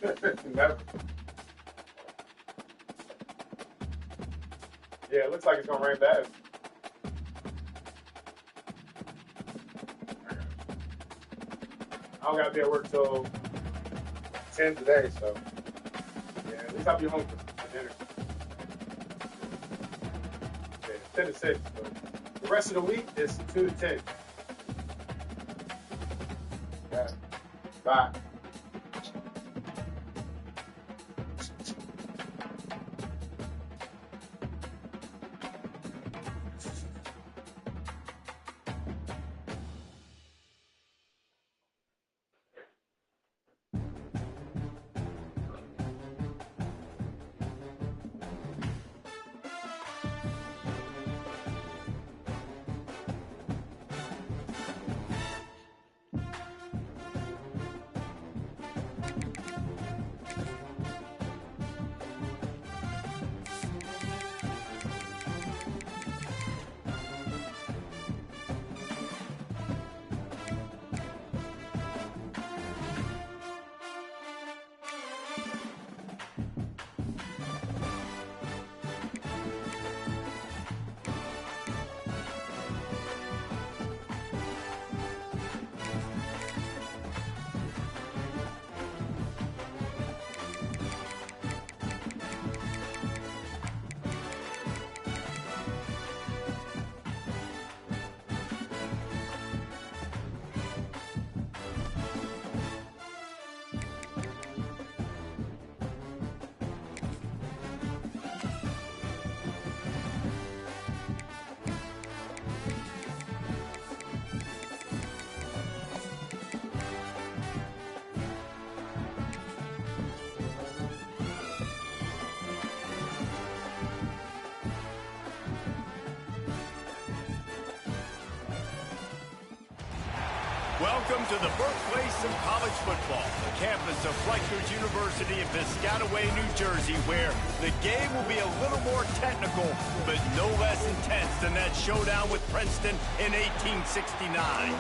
Never. Yeah, it looks like it's gonna rain bad. I don't gotta be at work till 10 today, so yeah, at least I'll be home for dinner. Yeah, 10 to 6. But the rest of the week is 2 to 10. Yeah. Bye. Welcome to the birthplace of college football, the campus of Rutgers University in Piscataway, New Jersey, where the game will be a little more technical, but no less intense than that showdown with Princeton in 1869.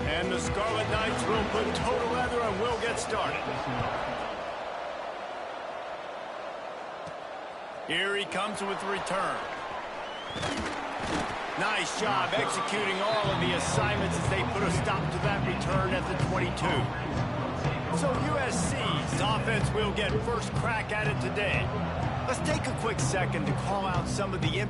And the Scarlet Knights will put total leather and we'll get started. Here he comes with the return. Nice job executing all of the assignments as they put a stop to that return at the 22. So USC's offense will get first crack at it today. Let's take a quick second to call out some of the...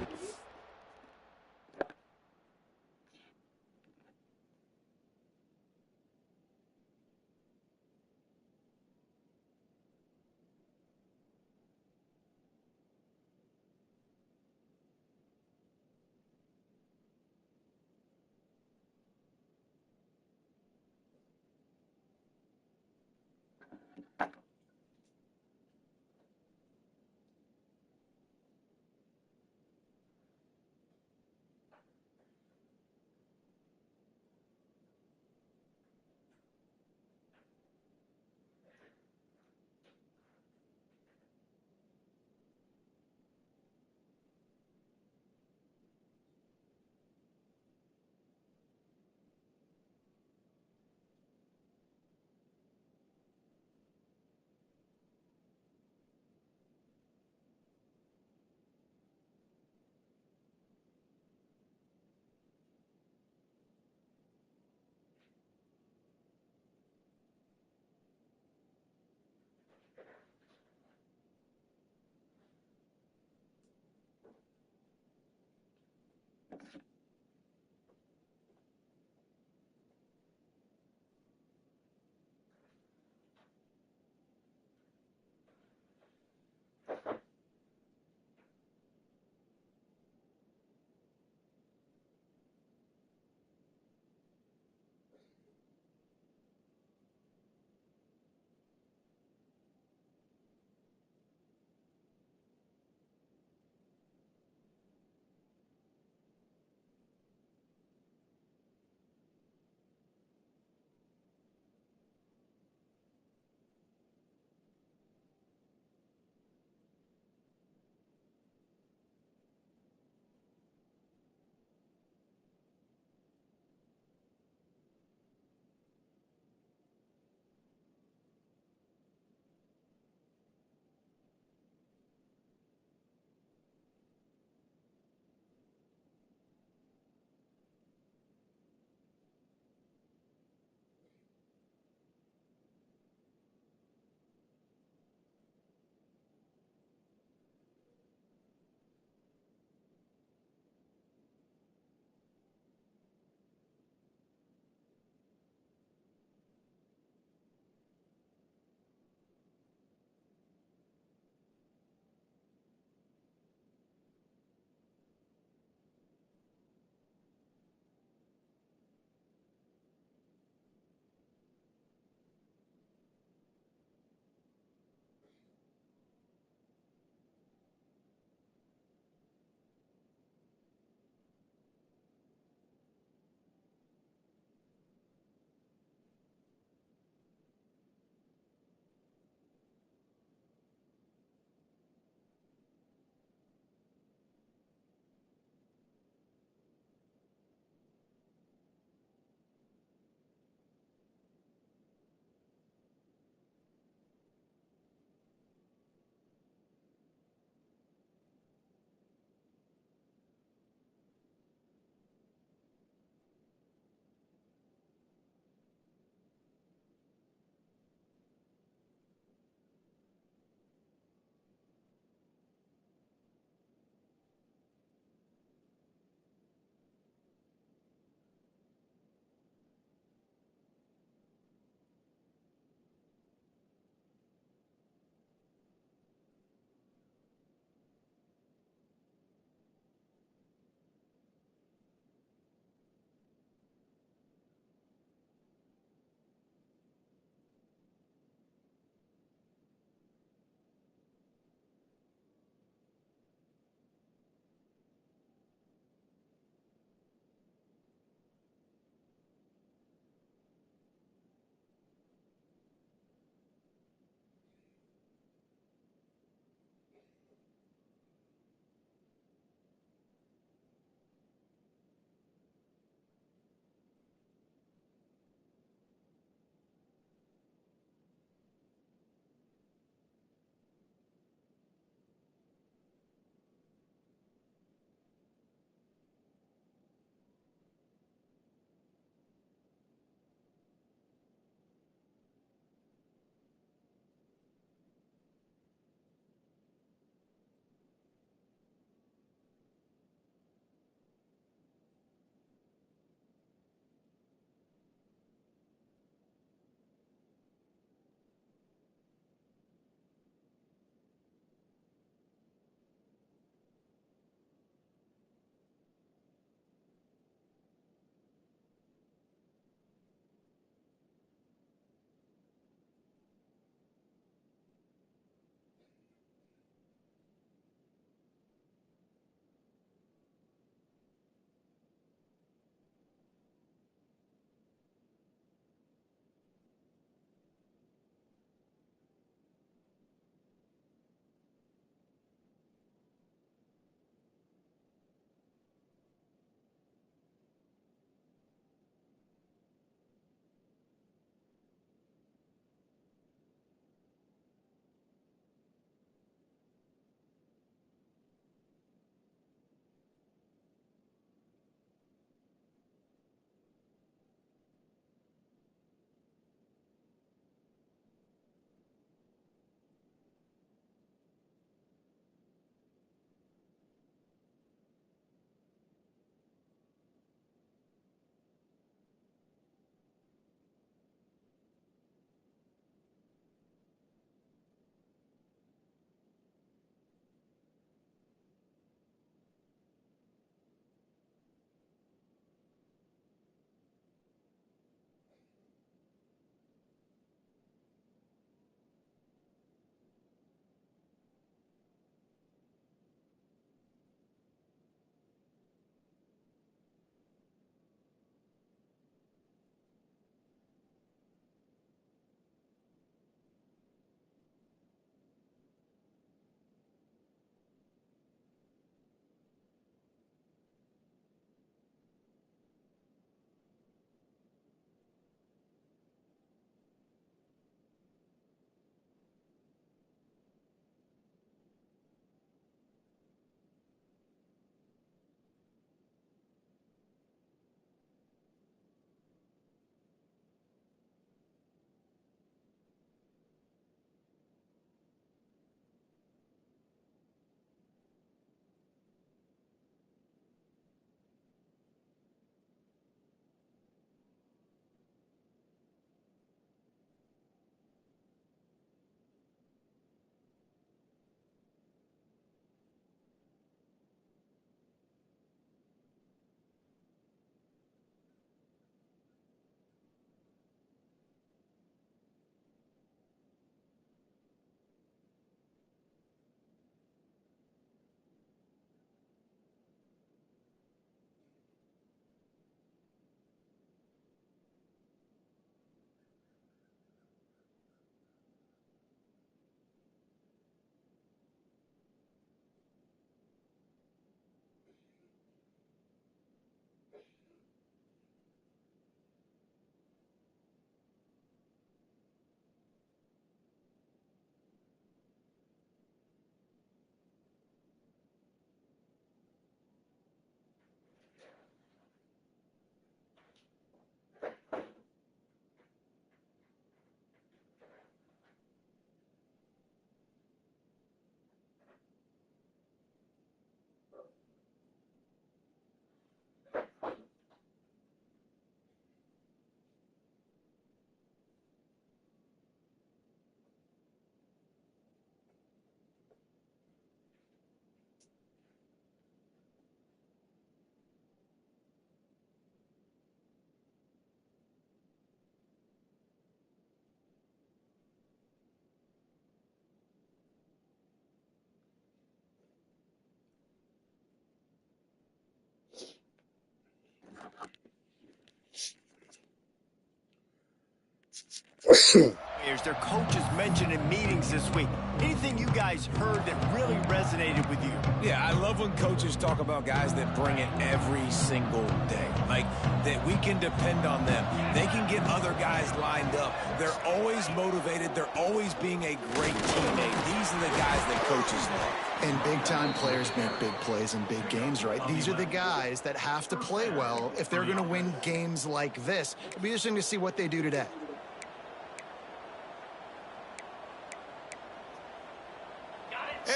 Their coaches mentioned in meetings this week. Anything you guys heard that really resonated with you? Yeah, I love when coaches talk about guys that bring it every single day. Like, that we can depend on them. They can get other guys lined up. They're always motivated. They're always being a great teammate. These are the guys that coaches love. And big-time players make big plays in big games, right? These are the guys that have to play well if they're going to win games like this. It'll be interesting to see what they do today.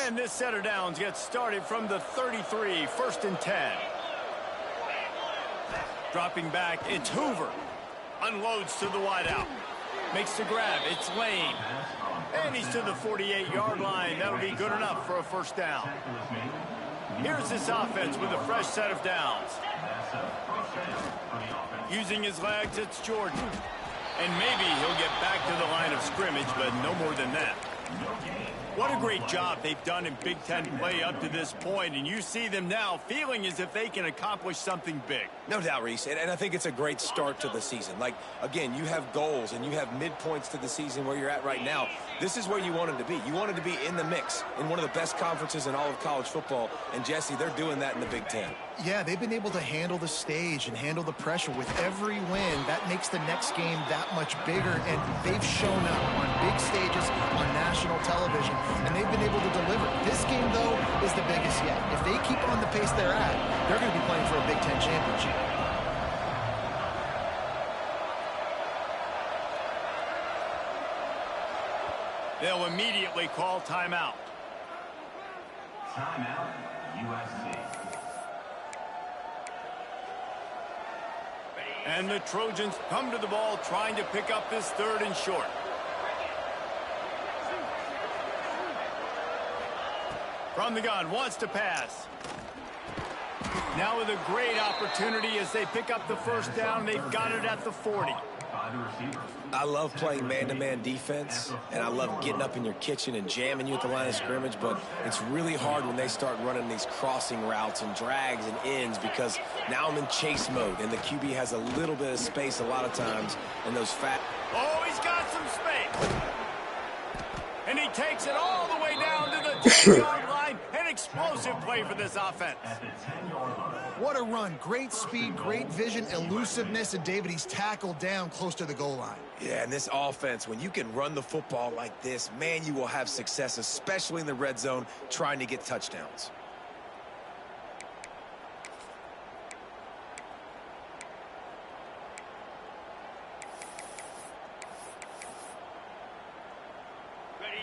And this set of downs gets started from the 33, 1st and 10. Dropping back, it's Hoover. Unloads to the wideout. Makes the grab, it's Lane. And he's to the 48-yard line. That'll be good enough for a first down. Here's this offense with a fresh set of downs. Using his legs, it's Jordan. And maybe he'll get back to the line of scrimmage, but no more than that. What a great job they've done in Big Ten play up to this point, and you see them now feeling as if they can accomplish something big. No doubt, Reese, and I think it's a great start to the season. Like, again, you have goals and you have midpoints to the season where you're at right now. This is where you wanted to be. You wanted to be in the mix in one of the best conferences in all of college football, and Jesse, they're doing that in the Big Ten. Yeah, they've been able to handle the stage and handle the pressure with every win. That makes the next game that much bigger, and they've shown up on big stages on national television, and they've been able to deliver. This game, though, is the biggest yet. If they keep on the pace they're at, they're going to be playing for a Big Ten championship. They'll immediately call timeout. Timeout, USC. And the Trojans come to the ball trying to pick up this 3rd and short. From the gun, wants to pass. Now with a great opportunity as they pick up the first down. They've got it at the 40. I love playing man-to-man defense, and I love getting up in your kitchen and jamming you at the line of scrimmage, but it's really hard when they start running these crossing routes and drags and ends because now I'm in chase mode, and the QB has a little bit of space a lot of times, and those fat... Oh, he's got some space. And he takes it all the way down to the 10-yard line. An explosive play for this offense. What a run. Great speed, great vision, elusiveness, and David, he's tackled down close to the goal line. Yeah, and this offense, when you can run the football like this, man, you will have success, especially in the red zone, trying to get touchdowns.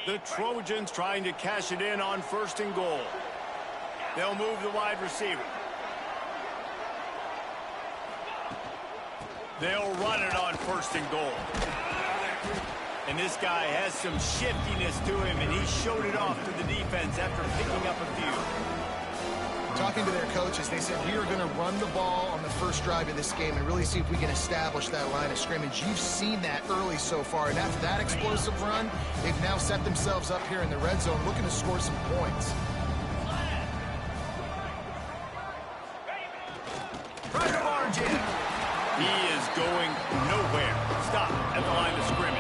The Trojans trying to cash it in on 1st and goal. They'll move the wide receiver. They'll run it on 1st and goal. And this guy has some shiftiness to him, and he showed it off to the defense after picking up a few. Talking to their coaches, they said, we are going to run the ball on the first drive of this game and really see if we can establish that line of scrimmage. You've seen that early so far, and after that explosive run, they've now set themselves up here in the red zone looking to score some points. Right to margin. He is going nowhere. Stop at the line of scrimmage.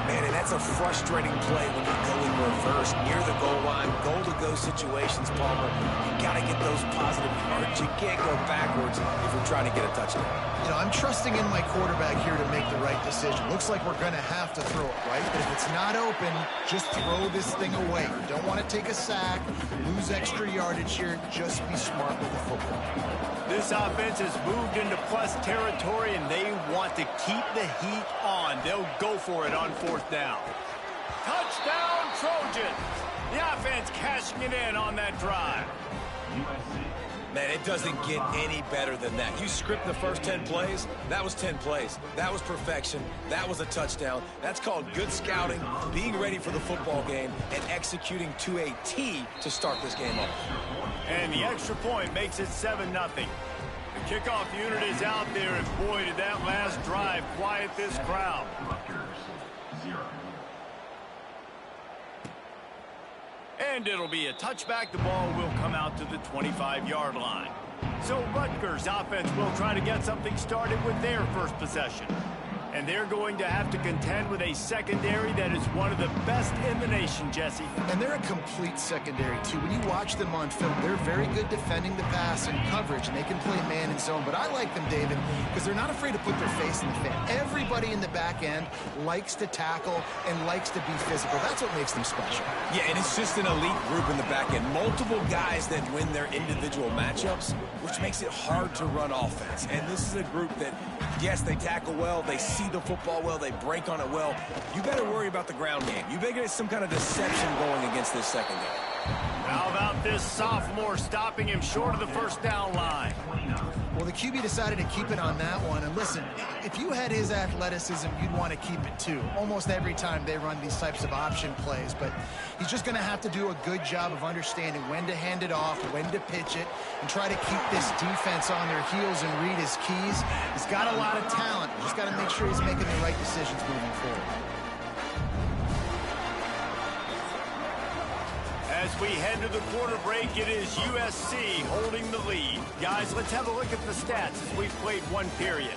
Man, and that's a frustrating play when you go in reverse near the goal line. Goal-to-go situations, Palmer. You got to get those positive yards. You can't go backwards if you're trying to get a touchdown. You know, I'm trusting in my quarterback here to make the right decision. Looks like we're going to have to throw it, right? But if it's not open, just throw this thing away. You don't want to take a sack, lose extra yardage here. Just be smart with the football. This offense has moved into plus territory, and they want to keep the heat on. They'll go for it on 4th down. Touchdown, Trojans! The offense cashing it in on that drive. Man, it doesn't get any better than that. You script the first 10 plays, that was 10 plays. That was perfection. That was a touchdown. That's called good scouting, being ready for the football game, and executing to a T to start this game off. And the extra point makes it 7-0. The kickoff unit is out there, and boy, did that last drive quiet this crowd. And it'll be a touchback. The ball will come out to the 25-yard line. So Rutgers offense will try to get something started with their first possession. And they're going to have to contend with a secondary that is one of the best in the nation, Jesse. And they're a complete secondary, too. When you watch them on film, they're very good defending the pass and coverage, and they can play man and zone. But I like them, David, because they're not afraid to put their face in the fan. Everybody in the back end likes to tackle and likes to be physical. That's what makes them special. Yeah, and it's just an elite group in the back end. Multiple guys that win their individual matchups, which makes it hard to run offense. And this is a group that, yes, they tackle well, they see the football well, they break on it well. You better worry about the ground game. You better get some kind of deception going against this secondary. How about this sophomore stopping him short of the first down line? Well, the QB decided to keep it on that one. And listen, if you had his athleticism, you'd want to keep it too. Almost every time they run these types of option plays. But he's just going to have to do a good job of understanding when to hand it off, when to pitch it, and try to keep this defense on their heels and read his keys. He's got a lot of talent. He's just got to make sure he's making the right decisions moving forward. As we head to the quarter break, it is USC holding the lead. Guys, let's have a look at the stats as we've played one period.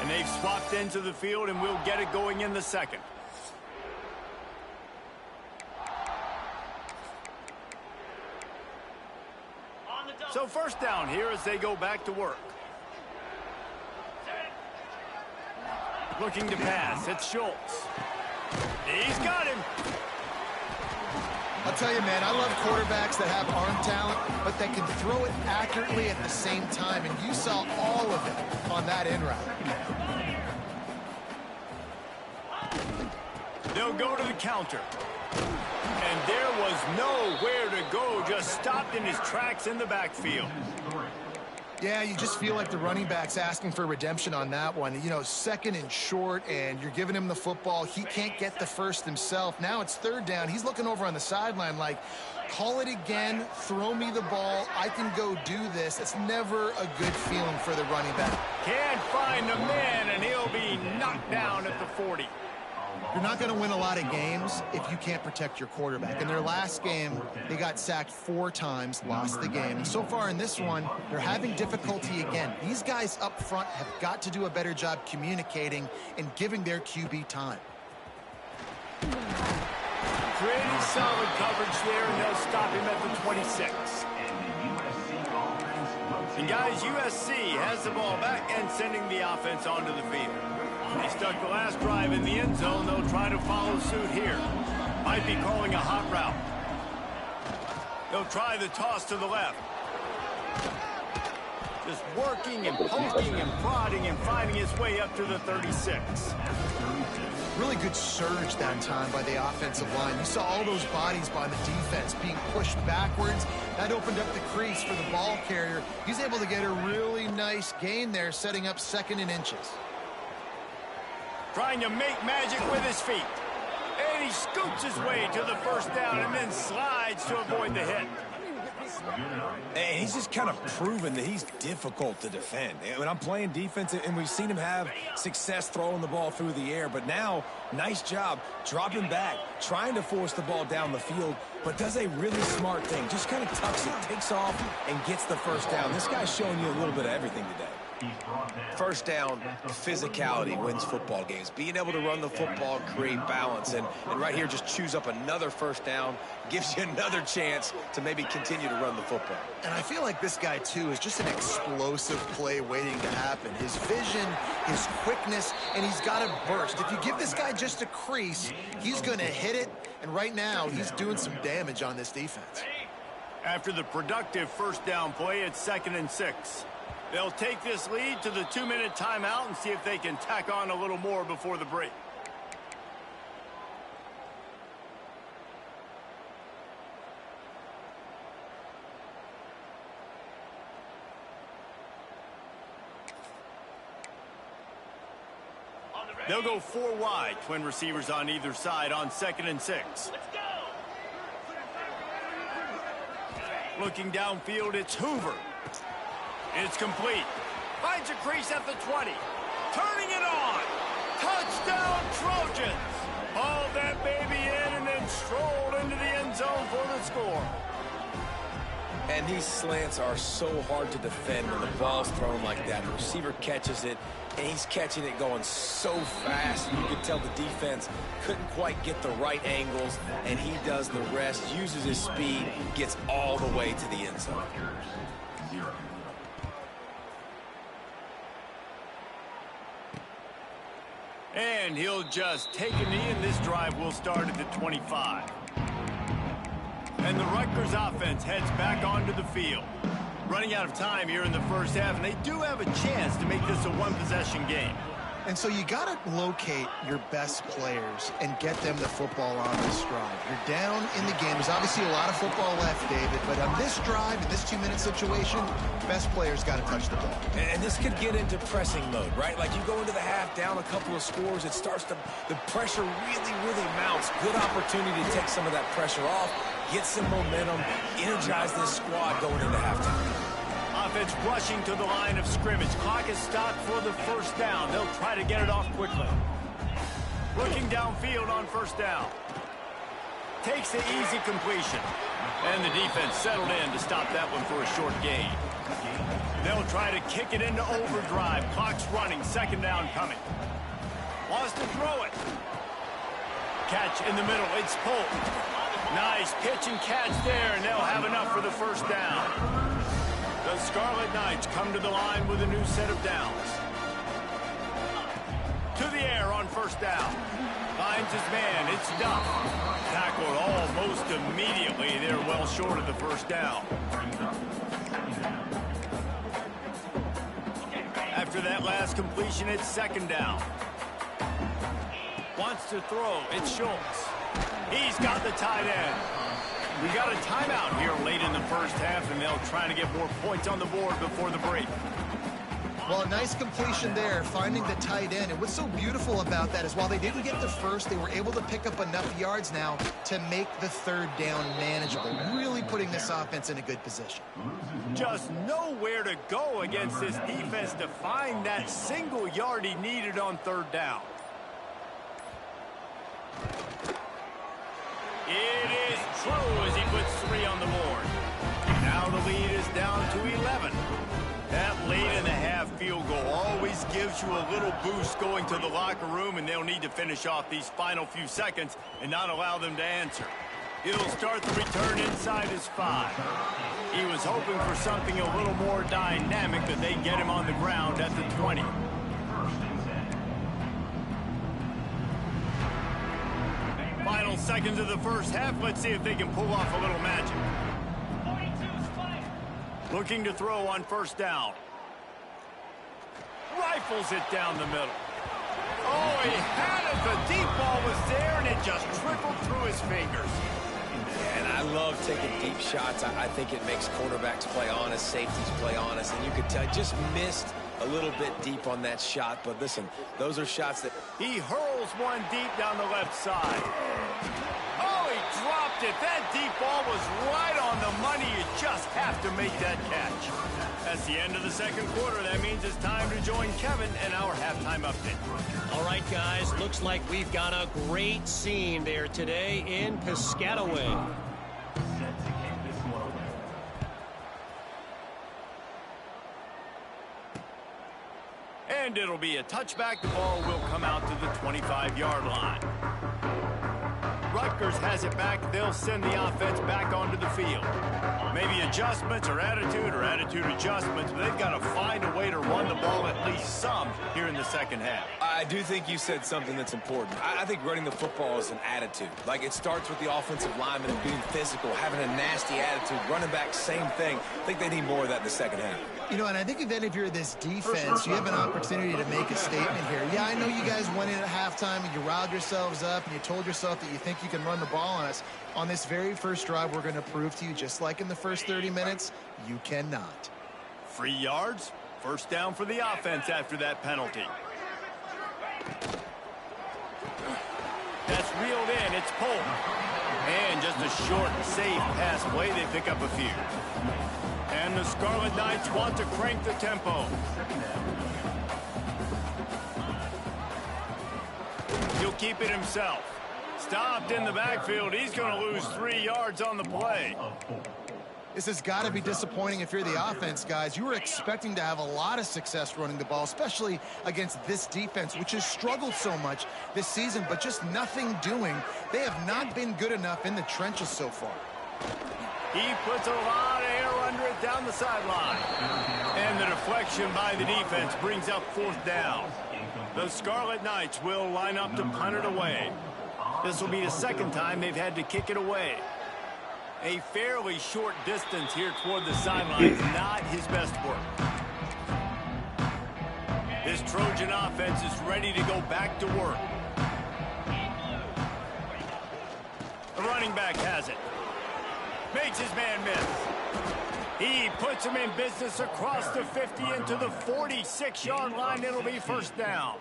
And they've swapped into the field, and we'll get it going in the second. So first down here as they go back to work. Looking to pass. It's Schultz. He's got him. I'll tell you, man, I love quarterbacks that have arm talent, but that can throw it accurately at the same time. And you saw all of it on that in route. They'll go to the counter. And there was nowhere to go. Just stopped in his tracks in the backfield. Yeah, you just feel like the running back's asking for redemption on that one. You know, second and short, and you're giving him the football. He can't get the first himself. Now it's third down. He's looking over on the sideline like, call it again, throw me the ball, I can go do this. It's never a good feeling for the running back. Can't find the man, and he'll be knocked down at the 40. You're not going to win a lot of games if you can't protect your quarterback. In their last game, they got sacked 4 times, lost the game. And so far in this one, they're having difficulty again. These guys up front have got to do a better job communicating and giving their QB time. Pretty solid coverage there, and they'll stop him at the 26. And guys, USC has the ball back and sending the offense onto the field. They stuck the last drive in the end zone. They'll try to follow suit here. Might be calling a hot route. They'll try the toss to the left. Just working and poking and prodding and finding his way up to the 36. Really good surge that time by the offensive line. You saw all those bodies by the defense being pushed backwards. That opened up the crease for the ball carrier. He's able to get a really nice gain there, setting up second and inches. Trying to make magic with his feet. And he scoots his way to the first down and then slides to avoid the hit. And he's just kind of proven that he's difficult to defend. When I'm playing defense, and we've seen him have success throwing the ball through the air, but now, nice job dropping back, trying to force the ball down the field, but does a really smart thing. Just kind of tucks it, takes off, and gets the first down. This guy's showing you a little bit of everything today. First down, physicality wins football games. Being able to run the football and create balance. And right here, just choose up another first down, gives you another chance to maybe continue to run the football. And I feel like this guy, too, is just an explosive play waiting to happen. His vision, his quickness, and he's got a burst. If you give this guy just a crease, he's going to hit it. And right now, he's doing some damage on this defense. After the productive first down play, it's 2nd and 6. They'll take this lead to the 2-minute timeout and see if they can tack on a little more before the break. They'll go 4 wide, twin receivers on either side on 2nd and 6. Looking downfield, it's Hoover. It's complete. Finds a crease at the 20. Turning it on. Touchdown, Trojans. Hauled that baby in and then strolled into the end zone for the score. And these slants are so hard to defend when the ball's thrown like that. The receiver catches it, and he's catching it going so fast. You can tell the defense couldn't quite get the right angles, and he does the rest, uses his speed, gets all the way to the end zone. And he'll just take a knee, and this drive will start at the 25. And the Rutgers offense heads back onto the field. Running out of time here in the first half, and they do have a chance to make this a one-possession game. And so you got to locate your best players and get them the football on this drive. You're down in the game. There's obviously a lot of football left, David, but on this drive, in this 2-minute situation, best players got to touch the ball. And this could get into pressing mode, right? Like you go into the half down a couple of scores, it starts to, the pressure really mounts. Good opportunity to take some of that pressure off, get some momentum, energize this squad going into halftime. Offense rushing to the line of scrimmage. Clock is stopped for the first down. They'll try to get it off quickly. Looking downfield on first down. Takes the easy completion. And the defense settled in to stop that one for a short gain. They'll try to kick it into overdrive. Clock's running. Second down coming. Wants to throw it. Catch in the middle. It's Polk. Nice pitch and catch there, and they'll have enough for the first down. The Scarlet Knights come to the line with a new set of downs. To the air on first down. Finds his man. It's Duff. Tackled almost immediately. They're well short of the first down. After that last completion, it's second down. Wants to throw. It's Schultz. He's got the tight end. We got a timeout here late in the first half, and they'll try to get more points on the board before the break. Well, a nice completion there, finding the tight end. And what's so beautiful about that is while they didn't get the first, they were able to pick up enough yards now to make the third down manageable, really putting this offense in a good position. Just nowhere to go against this defense to find that single yard he needed on third down. It is true as he puts 3 on the board. Now the lead is down to 11. That late in the half field goal always gives you a little boost going to the locker room, and they'll need to finish off these final few seconds and not allow them to answer. He'll start the return inside his 5. He was hoping for something a little more dynamic, but they get him on the ground at the 20. Final seconds of the first half. Let's see if they can pull off a little magic. Looking to throw on first down. Rifles it down the middle. Oh, he had it. The deep ball was there, and it just trickled through his fingers. And I love taking deep shots. I think it makes quarterbacks play honest, safeties play honest, and you could tell just missed a little bit deep on that shot. But listen, those are shots that... He hurls one deep down the left side. Oh, he dropped it. That deep ball was right on the money. You just have to make that catch. That's the end of the second quarter. That means it's time to join Kevin and our halftime update. All right, guys, looks like we've got a great scene there today in Piscataway. And it'll be a touchback. The ball will come out to the 25-yard line. Rutgers has it back. They'll send the offense back onto the field. Maybe adjustments or attitude adjustments, but they've got to find a way to run the ball at least some here in the second half. I do think you said something that's important. I think running the football is an attitude. Like, it starts with the offensive lineman being physical, having a nasty attitude. Running back, same thing. I think they need more of that in the second half. You know, and I think if you're this defense, you have an opportunity to make a statement here. Yeah, I know you guys went in at halftime and you riled yourselves up and you told yourself that you think you can run the ball on us. On this very first drive, we're going to prove to you, just like in the first 30 minutes, you cannot. 3 yards, first down for the offense after that penalty. That's reeled in. It's Polk. And just a short, safe pass play. They pick up a few. And the Scarlet Knights want to crank the tempo. He'll keep it himself. Stopped in the backfield. He's going to lose 3 yards on the play. This has got to be disappointing if you're the offense, guys. You were expecting to have a lot of success running the ball, especially against this defense, which has struggled so much this season, but just nothing doing. They have not been good enough in the trenches so far. He puts a lot of air under it down the sideline. And the deflection by the defense brings up 4th down. The Scarlet Knights will line up to punt it away. This will be the 2nd time they've had to kick it away. A fairly short distance here toward the sidelines, not his best work. This Trojan offense is ready to go back to work. The running back has it. Makes his man miss. He puts him in business across the 50 into the 46-yard line. It'll be 1st down.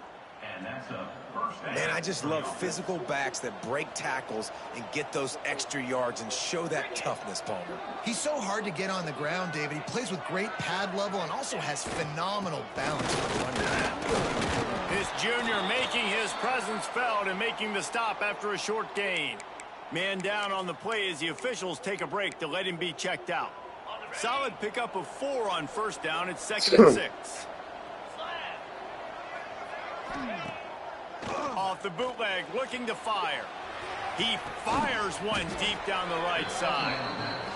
And that's a first down. Man, I just love physical backs that break tackles and get those extra yards and show that toughness, Palmer. He's so hard to get on the ground, David. He plays with great pad level and also has phenomenal balance for the running back. This junior making his presence felt and making the stop after a short gain. Man down on the play as the officials take a break to let him be checked out. Solid pickup of 4 on 1st down. It's 2nd and 6. Off the bootleg, looking to fire. He fires one deep down the right side.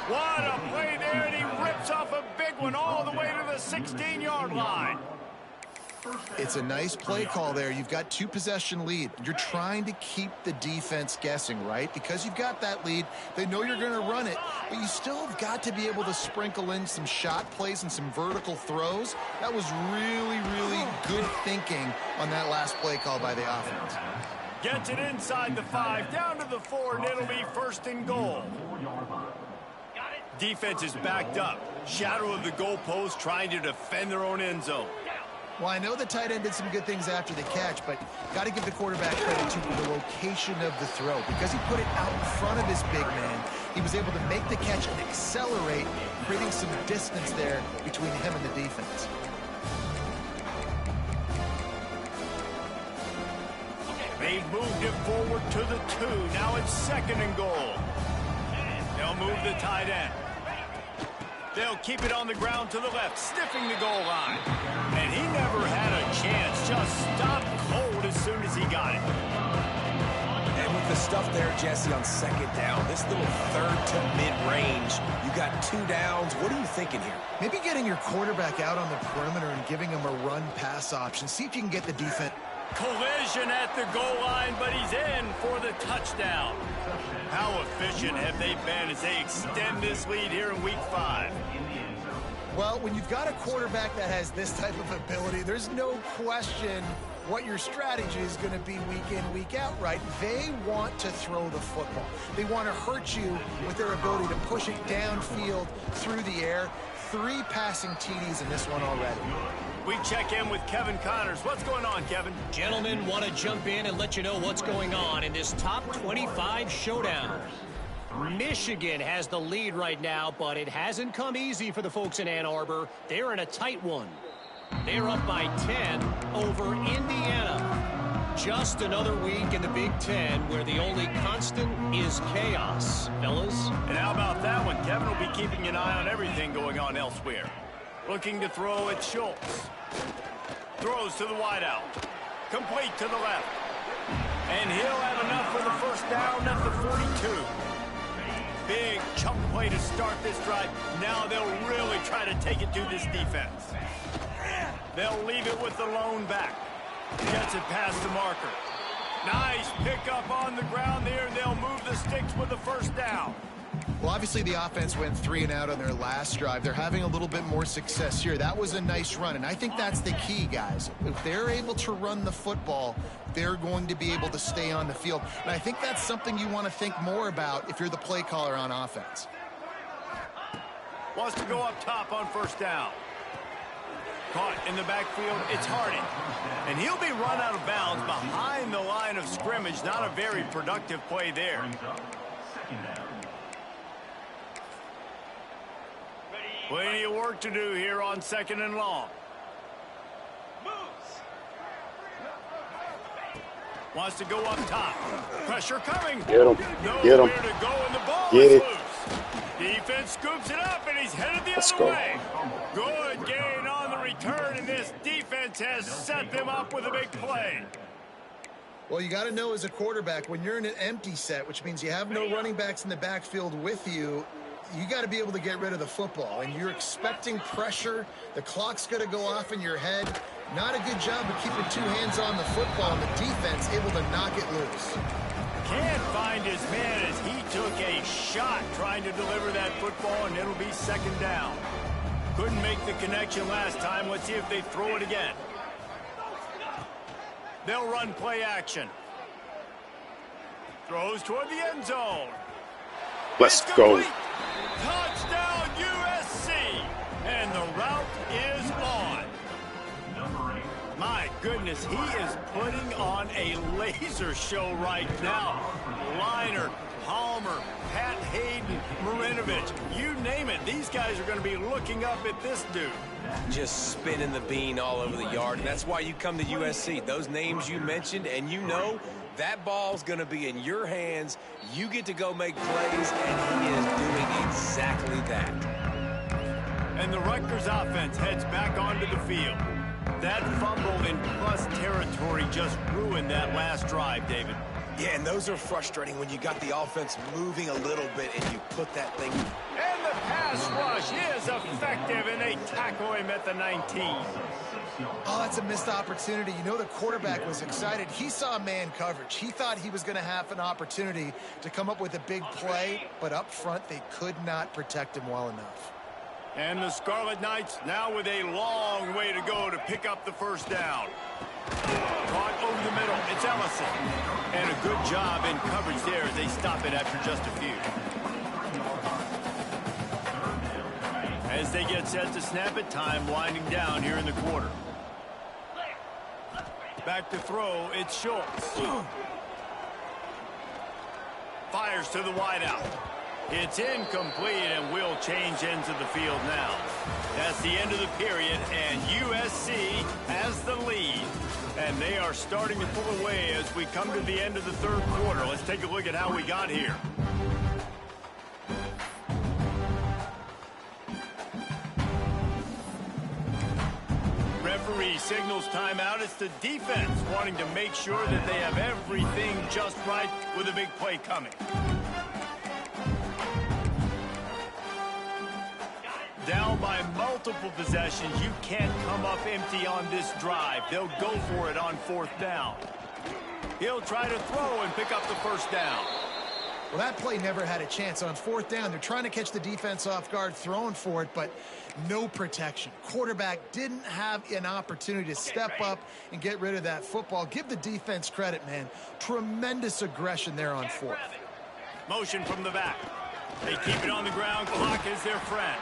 What a play there, and he rips off a big one all the way to the 16-yard line. It's a nice play call there. You've got 2-possession lead. You're trying to keep the defense guessing, right? Because you've got that lead, they know you're going to run it, but you still have got to be able to sprinkle in some shot plays and some vertical throws. That was really, really good thinking on that last play call by the offense. Gets it inside the 5, down to the 4, and it'll be 1st and goal. Defense is backed up. Shadow of the goalpost, trying to defend their own end zone. Well, I know the tight end did some good things after the catch, but got to give the quarterback credit to the location of the throw. Because he put it out in front of his big man, he was able to make the catch and accelerate, creating some distance there between him and the defense. They've moved it forward to the 2. Now it's 2nd and goal. They'll move the tight end. They'll keep it on the ground to the left, sniffing the goal line. And he never had a chance, just stopped cold as soon as he got it. And with the stuff there, Jesse, on 2nd down, this little 3rd to mid-range, you got 2 downs. What are you thinking here? Maybe getting your quarterback out on the perimeter and giving him a run-pass option. See if you can get the defense. Collision at the goal line, but he's in for the touchdown. How efficient have they been as they extend this lead here in week 5? Well, when you've got a quarterback that has this type of ability, there's no question what your strategy is going to be week in, week out, right? They want to throw the football. They want to hurt you with their ability to push it downfield through the air. 3 passing TDs in this one already. We check in with Kevin Connors. What's going on, Kevin? Gentlemen, want to jump in and let you know what's going on in this top 25 showdown. Michigan has the lead right now, but it hasn't come easy for the folks in Ann Arbor. They're in a tight one. They're up by 10 over Indiana. Just another week in the Big Ten where the only constant is chaos, fellas. And how about that one? Kevin will be keeping an eye on everything going on elsewhere. Looking to throw at Schultz. Throws to the wideout. Complete to the left. And he'll have enough for the 1st down at the 42. Big chunk play to start this drive. Now they'll really try to take it to this defense. They'll leave it with the lone back. Gets it past the marker. Nice pickup on the ground there. They'll move the sticks with the 1st down. Well, obviously the offense went 3 and out on their last drive. They're having a little bit more success here. That was a nice run, and I think that's the key, guys. If they're able to run the football, they're going to be able to stay on the field. And I think that's something you want to think more about if you're the play caller on offense. Wants to go up top on 1st down. Caught in the backfield, it's Harding. And he'll be run out of bounds behind the line of scrimmage. Not a very productive play there. Plenty of work to do here on 2nd and long. Wants to go up top. Pressure coming. Get him. Nowhere Get him. to go, and the ball Get is it. loose. Defense scoops it up, and he's headed the other way. Good gain on the return, and this defense has set them up with a big play. Well, you got to know as a quarterback, when you're in an empty set, which means you have no running backs in the backfield with you, you got to be able to get rid of the football. And you're expecting pressure. The clock's going to go off in your head. Not a good job of keeping two hands on the football, and the defense able to knock it loose. Can't find his man as he took a shot trying to deliver that football, and it'll be second down. Couldn't make the connection last time. Let's see if they throw it again. They'll run play action. Throws toward the end zone. Let's go. Touchdown USC. And the route is on. My goodness, he is putting on a laser show right now. Liner, Palmer, Pat Hayden, Marinovich, you name it. These guys are going to be looking up at this dude. Just spinning the bean all over the yard, and that's why you come to USC. Those names you mentioned, and you know that ball's going to be in your hands. You get to go make plays, and he is doing exactly that. And the Rutgers offense heads back onto the field. That fumble in plus territory just ruined that last drive, David. Yeah, and those are frustrating when you got the offense moving a little bit and you put that thing. And the pass rush is effective, and they tackle him at the 19. Oh, that's a missed opportunity. You know, the quarterback was excited. He saw man coverage. He thought he was going to have an opportunity to come up with a big play, but up front they could not protect him well enough. And the Scarlet Knights now with a long way to go to pick up the first down. Caught over the middle. It's Ellison. And a good job in coverage there as they stop it after just a few. As they get set to snap it, time winding down here in the quarter. Back to throw, it's Schultz. Fires to the wideout. It's incomplete, and will change ends of the field now. That's the end of the period, and USC has the lead. And they are starting to pull away as we come to the end of the third quarter. Let's take a look at how we got here. Referee signals timeout. It's the defense wanting to make sure that they have everything just right with a big play coming. Down by multiple possessions, you can't come up empty on this drive. They'll go for it on fourth down. He'll try to throw and pick up the first down. Well, that play never had a chance. On fourth down, they're trying to catch the defense off guard, throwing for it, but no protection. Quarterback didn't have an opportunity to step up and get rid of that football. Give the defense credit, man. Tremendous aggression there on fourth. Motion from the back. They keep it on the ground. Clock is their friend.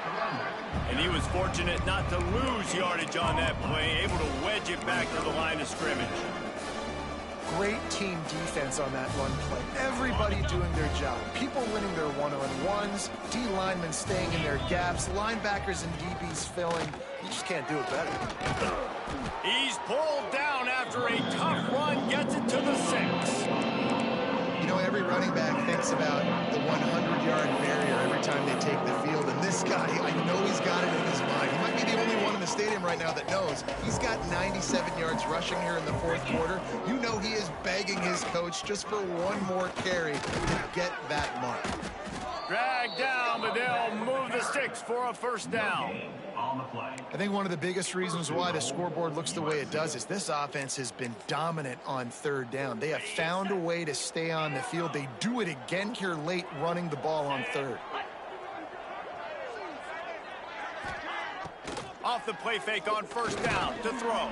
And he was fortunate not to lose yardage on that play, able to wedge it back to the line of scrimmage. Great team defense on that run play. Everybody doing their job. People winning their one-on-ones, D linemen staying in their gaps, linebackers and DBs filling. You just can't do it better. He's pulled down after a tough run, gets it to the 6. You know, every running back thinks about the 100-yard barrier every time they take the field. And this guy, I know he's got it in his mind. He might be the only one in the stadium right now that knows. He's got 97 yards rushing here in the fourth quarter. You know he is begging his coach just for one more carry to get that mark. Dragged down, but they'll move the sticks for a first down. I think one of the biggest reasons why the scoreboard looks the way it does is this offense has been dominant on third down. They have found a way to stay on the field. They do it again here late, running the ball on third. Off the play fake on first down to throw.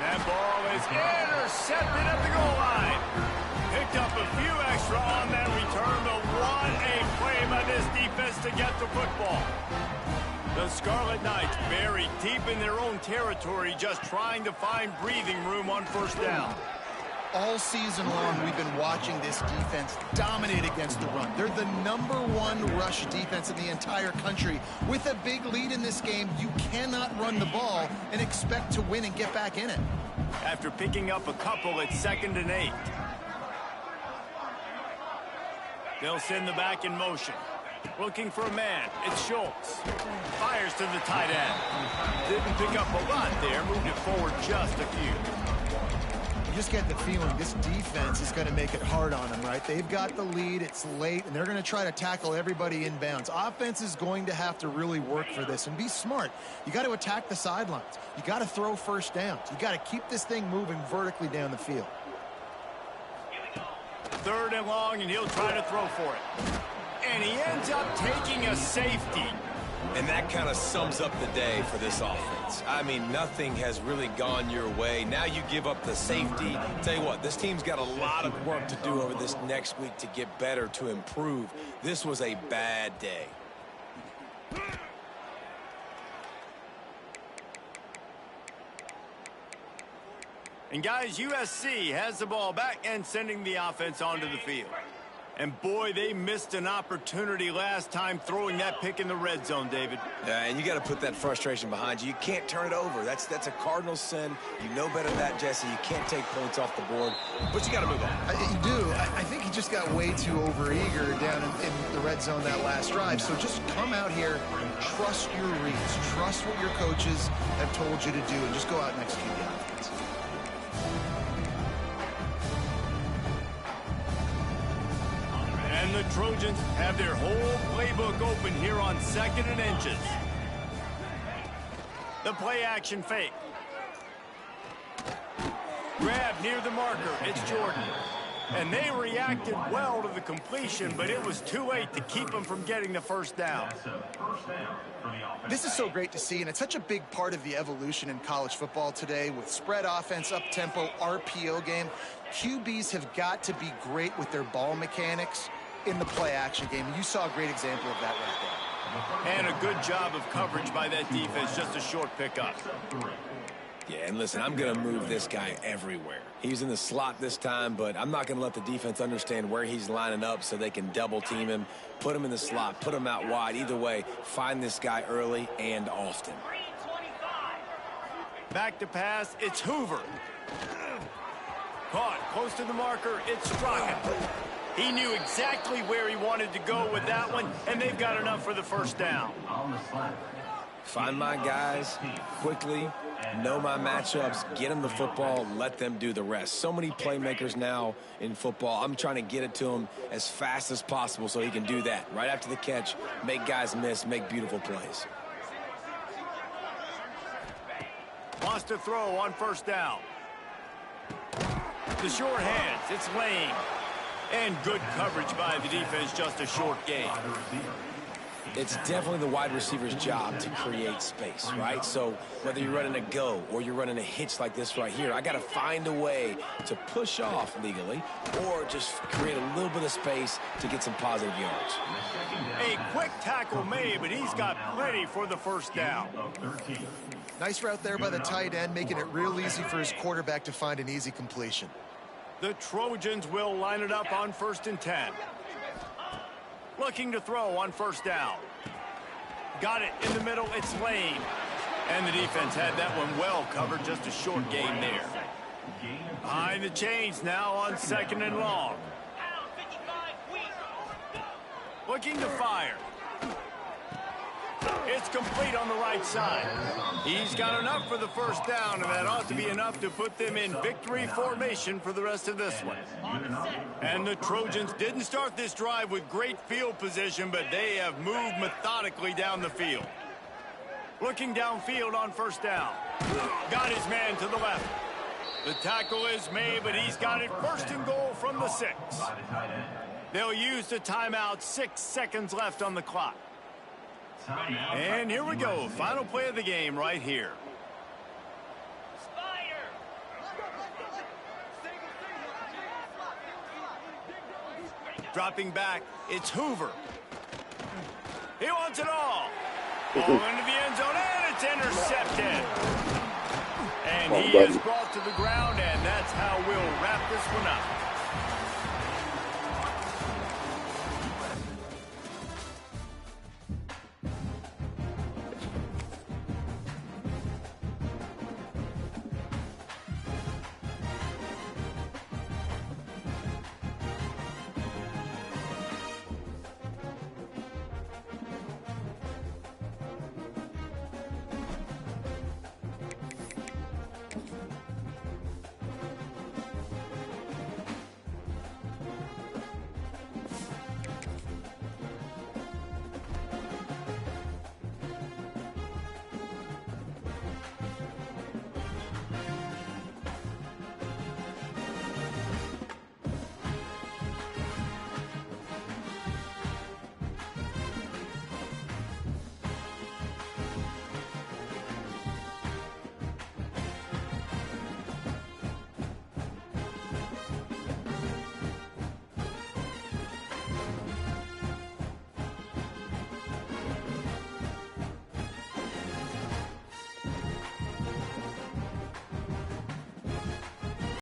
That ball is intercepted at the goal line. Picked up a few extra on that return, but what a play by this defense to get the football. The Scarlet Knights buried deep in their own territory, just trying to find breathing room on first down. All season long, we've been watching this defense dominate against the run. They're the #1 rush defense in the entire country. With a big lead in this game, you cannot run the ball and expect to win and get back in it. After picking up a couple, it's 2nd and 8. They'll send the back in motion. Looking for a man. It's Schultz. Fires to the tight end. Didn't pick up a lot there. Moved it forward just a few. You just get the feeling this defense is going to make it hard on them, right? They've got the lead. It's late, and they're going to try to tackle everybody inbounds. Offense is going to have to really work for this and be smart. You got to attack the sidelines. You got to throw first downs. You got to keep this thing moving vertically down the field. 3rd and long, and he'll try to throw for it. And he ends up taking a safety. And that kind of sums up the day for this offense. I mean, nothing has really gone your way. Now you give up the safety. Tell you what, this team's got a lot of work to do over this next week to get better, to improve. This was a bad day. And guys, USC has the ball back and sending the offense onto the field. And boy, they missed an opportunity last time throwing that pick in the red zone, David. Yeah, and you got to put that frustration behind you. You can't turn it over. That's a cardinal sin. You know better than that, Jesse. You can't take points off the board, but you got to move on. You do. I think he just got way too overeager down in the red zone that last drive. So just come out here and trust your reads. Trust what your coaches have told you to do, and just go out and execute the offense. And the Trojans have their whole playbook open here on 2nd and inches. The play action fake. Grab near the marker. It's Jordan. And they reacted well to the completion, but it was too late to keep them from getting the first down. This is so great to see, and it's such a big part of the evolution in college football today with spread offense, up-tempo, RPO game. QBs have got to be great with their ball mechanics in the play-action game. You saw a great example of that right there. And a good job of coverage by that defense, just a short pickup. Yeah, and listen, I'm going to move this guy everywhere. He's in the slot this time, but I'm not going to let the defense understand where he's lining up so they can double-team him, put him in the slot, put him out wide. Either way, find this guy early and often. Back to pass, it's Hoover. Caught close to the marker, it's Straka. He knew exactly where he wanted to go with that one, and they've got enough for the first down. Find my guys quickly, know my matchups, get them the football, let them do the rest. So many playmakers now in football. I'm trying to get it to him as fast as possible so he can do that. Right after the catch, make guys miss, make beautiful plays. Wants to throw on first down. The short hands, it's Lane. And good coverage by the defense, just a short gain. It's definitely the wide receiver's job to create space, right? So whether you're running a go or you're running a hitch like this right here, I got to find a way to push off legally or just create a little bit of space to get some positive yards. A quick tackle made, but he's got plenty for the first down. Nice route there by the tight end, making it real easy for his quarterback to find an easy completion. The Trojans will line it up on 1st and 10. Looking to throw on first down. Got it in the middle, it's Lane. And the defense had that one well covered, just a short gain there. Behind the chains now on 2nd and long. Looking to fire. It's complete on the right side. He's got enough for the first down, and that ought to be enough to put them in victory formation for the rest of this one. And the Trojans didn't start this drive with great field position, but they have moved methodically down the field. Looking downfield on first down. Got his man to the left. The tackle is made, but he's got it 1st and goal from the 6. They'll use the timeout, 6 seconds left on the clock. And here we go, final play of the game right here. Dropping back, it's Hoover. He wants it all. Ball into the end zone, and it's intercepted. And he is brought to the ground, and that's how we'll wrap this one up.